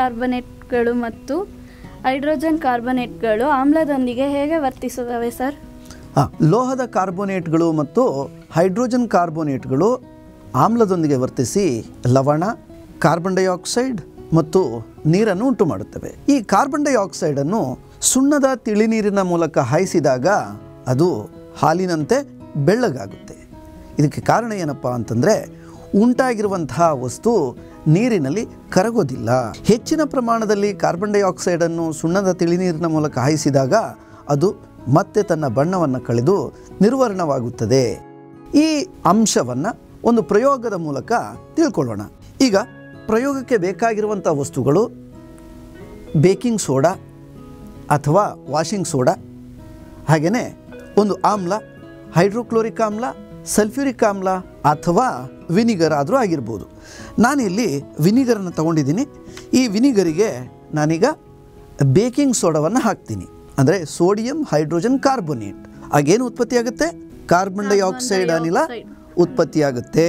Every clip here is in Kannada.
ಕಾರ್ಬೊನೇಟ್ಗಳು ಮತ್ತು ಹೈಡ್ರೋಜನ್ ಕಾರ್ಬೊನೇಟ್ಗಳು ಆಮ್ಲದೊಂದಿಗೆ ಹೇಗೆ ವರ್ತಿಸುತ್ತವೆ ಸರ್? ಲೋಹದ ಕಾರ್ಬೋನೇಟ್ಗಳು ಮತ್ತು ಹೈಡ್ರೋಜನ್ ಕಾರ್ಬೋನೇಟ್ಗಳು ಆಮ್ಲದೊಂದಿಗೆ ವರ್ತಿಸಿ ಲವಣ, ಕಾರ್ಬನ್ ಡೈಆಕ್ಸೈಡ್ ಮತ್ತು ನೀರನ್ನು ಉಂಟು ಮಾಡುತ್ತವೆ. ಈ ಕಾರ್ಬನ್ ಡೈಆಕ್ಸೈಡನ್ನು ಸುಣ್ಣದ ತಿಳಿನೀರಿನ ಮೂಲಕ ಹಾಯಿಸಿದಾಗ ಅದು ಹಾಲಿನಂತೆ ಬೆಳ್ಳಗಾಗುತ್ತೆ. ಇದಕ್ಕೆ ಕಾರಣ ಏನಪ್ಪ ಅಂತಂದರೆ, ಉಂಟಾಗಿರುವಂತಹ ವಸ್ತು ನೀರಿನಲ್ಲಿ ಕರಗೋದಿಲ್ಲ. ಹೆಚ್ಚಿನ ಪ್ರಮಾಣದಲ್ಲಿ ಕಾರ್ಬನ್ ಡೈಆಕ್ಸೈಡನ್ನು ಸುಣ್ಣದ ತಿಳಿನೀರಿನ ಮೂಲಕ ಹಾಯಿಸಿದಾಗ ಅದು ಮತ್ತೆ ತನ್ನ ಬಣ್ಣವನ್ನು ಕಳೆದು ನಿರ್ವರ್ಣವಾಗುತ್ತದೆ. ಈ ಅಂಶವನ್ನು ಒಂದು ಪ್ರಯೋಗದ ಮೂಲಕ ತಿಳ್ಕೊಳ್ಳೋಣ. ಈಗ ಪ್ರಯೋಗಕ್ಕೆ ಬೇಕಾಗಿರುವಂಥ ವಸ್ತುಗಳು ಬೇಕಿಂಗ್ ಸೋಡಾ ಅಥವಾ ವಾಷಿಂಗ್ ಸೋಡಾ, ಹಾಗೆಯೇ ಒಂದು ಆಮ್ಲ, ಹೈಡ್ರೋಕ್ಲೋರಿಕ್ ಆಮ್ಲ, ಸಲ್ಫ್ಯೂರಿಕ್ ಆಮ್ಲ ಅಥವಾ ವಿನಿಗರ್ ಆದರೂ ಆಗಿರ್ಬೋದು. ನಾನಿಲ್ಲಿ ವಿನಿಗರನ್ನು ತಗೊಂಡಿದ್ದೀನಿ. ಈ ವಿನಿಗರಿಗೆ ನಾನೀಗ ಬೇಕಿಂಗ್ ಸೋಡಾವನ್ನು ಹಾಕ್ತೀನಿ. ಅಂದರೆ ಸೋಡಿಯಂ ಹೈಡ್ರೋಜನ್ ಕಾರ್ಬೋನೇಟ್. ಆಗೇನು ಉತ್ಪತ್ತಿಯಾಗುತ್ತೆ? ಕಾರ್ಬನ್ ಡೈಆಕ್ಸೈಡ್ ಅನಿಲ ಉತ್ಪತ್ತಿಯಾಗುತ್ತೆ.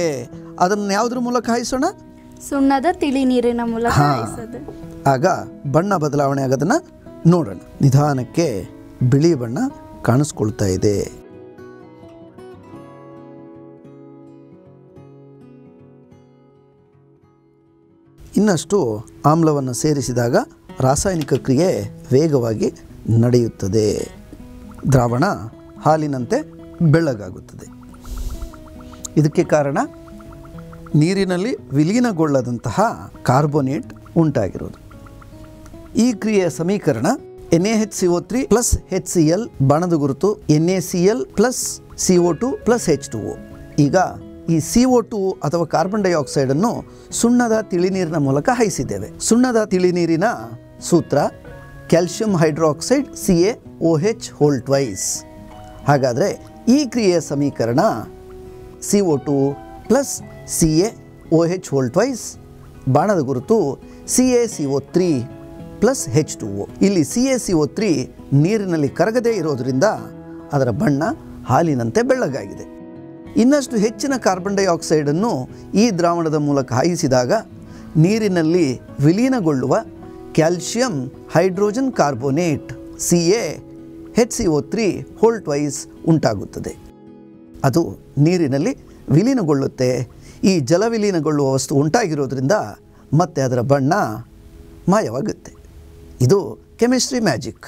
ಅದನ್ನು ಯಾವುದ್ರ ಮೂಲಕ ಹಾಯಿಸೋಣ? ಸುಣ್ಣದ ತಿಳಿ ನೀರಿನ ಮೂಲಕ ಹಾಯಿಸೋದು. ಆಗ ಬಣ್ಣ ಬದಲಾವಣೆ ಆಗೋದನ್ನು ನೋಡೋಣ. ನಿಧಾನಕ್ಕೆ ಬಿಳಿ ಬಣ್ಣ ಕಾಣಿಸ್ಕೊಳ್ತಾ ಇದೆ. ಇನ್ನಷ್ಟು ಆಮ್ಲವನ್ನು ಸೇರಿಸಿದಾಗ ರಾಸಾಯನಿಕ ಕ್ರಿಯೆ ವೇಗವಾಗಿ ನಡೆಯುತ್ತದೆ. ದ್ರಾವಣ ಹಾಲಿನಂತೆ ಬೆಳ್ಳಗಾಗುತ್ತದೆ. ಇದಕ್ಕೆ ಕಾರಣ ನೀರಿನಲ್ಲಿ ವಿಲೀನಗೊಳ್ಳದಂತಹ ಕಾರ್ಬೋನೇಟ್ ಉಂಟಾಗಿರೋದು. ಈ ಕ್ರಿಯೆಯ ಸಮೀಕರಣ NaHCO3 ಪ್ಲಸ್ HCl, ಬಾಣದ ಗುರುತು NaCl plus CO2 plus H2O. ಈಗ ಈ CO2 ಅಥವಾ ಕಾರ್ಬನ್ ಡೈಆಕ್ಸೈಡನ್ನು ಸುಣ್ಣದ ತಿಳಿನೀರಿನ ಮೂಲಕ ಹಾಯಿಸಿದ್ದೇವೆ. ಸುಣ್ಣದ ತಿಳಿನೀರಿನ ಸೂತ್ರ ಕ್ಯಾಲ್ಸಿಯಂ ಹೈಡ್ರಾಕ್ಸೈಡ್ CaOH2. ಹಾಗಾದರೆ ಈ ಕ್ರಿಯೆಯ ಸಮೀಕರಣ CO2 ಪ್ಲಸ್ CaOH2, ಬಾಣದ ಗುರುತು CaCO3 ಪ್ಲಸ್ H2O. ಇಲ್ಲಿ CaCO3 ನೀರಿನಲ್ಲಿ ಕರಗದೇ ಇರೋದರಿಂದ ಅದರ ಬಣ್ಣ ಹಾಲಿನಂತೆ ಬೆಳ್ಳಗಾಗಿದೆ. ಇನ್ನಷ್ಟು ಹೆಚ್ಚಿನ ಕಾರ್ಬನ್ ಡೈಆಕ್ಸೈಡನ್ನು ಈ ದ್ರಾವಣದ ಮೂಲಕ ಹಾಯಿಸಿದಾಗ ನೀರಿನಲ್ಲಿ ವಿಲೀನಗೊಳ್ಳುವ ಕ್ಯಾಲ್ಸಿಯಂ ಹೈಡ್ರೋಜನ್ ಕಾರ್ಬೋನೇಟ್ CaHCO3 ಉಂಟಾಗುತ್ತದೆ. ಅದು ನೀರಿನಲ್ಲಿ ವಿಲೀನಗೊಳ್ಳುತ್ತೆ. ಈ ಜಲವಿಲೀನಗೊಳ್ಳುವ ವಸ್ತು ಉಂಟಾಗಿರೋದ್ರಿಂದ ಮತ್ತೆ ಅದರ ಬಣ್ಣ ಮಾಯವಾಗುತ್ತೆ. ಇದು ಕೆಮಿಸ್ಟ್ರಿ ಮ್ಯಾಜಿಕ್.